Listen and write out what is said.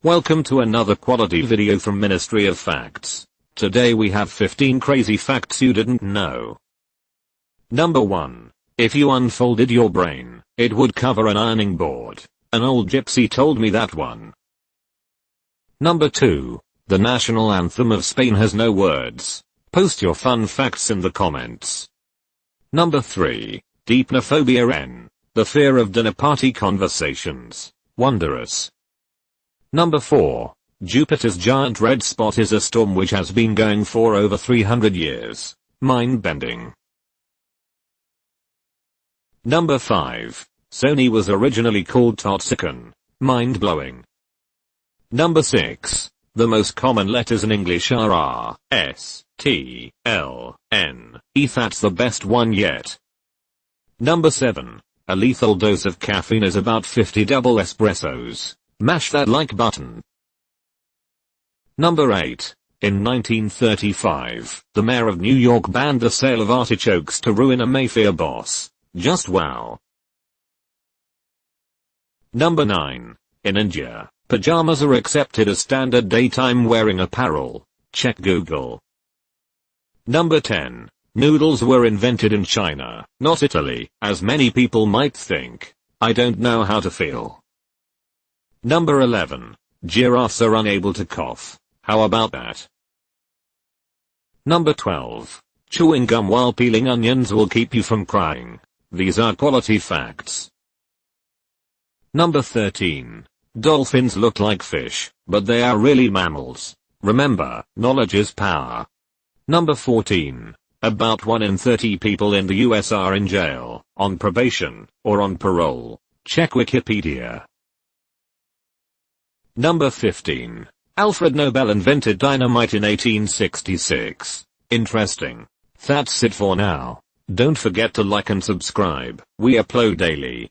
Welcome to another quality video from Ministry of Facts. Today we have 15 crazy facts you didn't know. Number 1. If you unfolded your brain, it would cover an ironing board. An old gypsy told me that one. Number 2. The national anthem of Spain has no words. Post your fun facts in the comments. Number 3. Deepnophobia N. The fear of dinner party conversations. Wondrous. Number 4. Jupiter's giant red spot is a storm which has been going for over 300 years. Mind-bending. Number 5. Sony was originally called Totsicon. Mind-blowing. Number 6. The most common letters in English are R, S, T, L, N, E. That's the best one yet. Number 7. A lethal dose of caffeine is about 50 double espressos. Mash that like button. Number 8. In 1935, the mayor of New York banned the sale of artichokes to ruin a mafia boss. Just wow. Number 9. In India, pajamas are accepted as standard daytime wearing apparel. Check Google. Number 10. Noodles were invented in China, not Italy, as many people might think. I don't know how to feel. Number 11. Giraffes are unable to cough. How about that? Number 12. Chewing gum while peeling onions will keep you from crying. These are quality facts. Number 13. Dolphins look like fish, but they are really mammals. Remember, knowledge is power. Number 14. About 1 in 30 people in the US are in jail, on probation, or on parole. Check Wikipedia. Number 15. Alfred Nobel invented dynamite in 1866. Interesting. That's it for now. Don't forget to like and subscribe. We upload daily.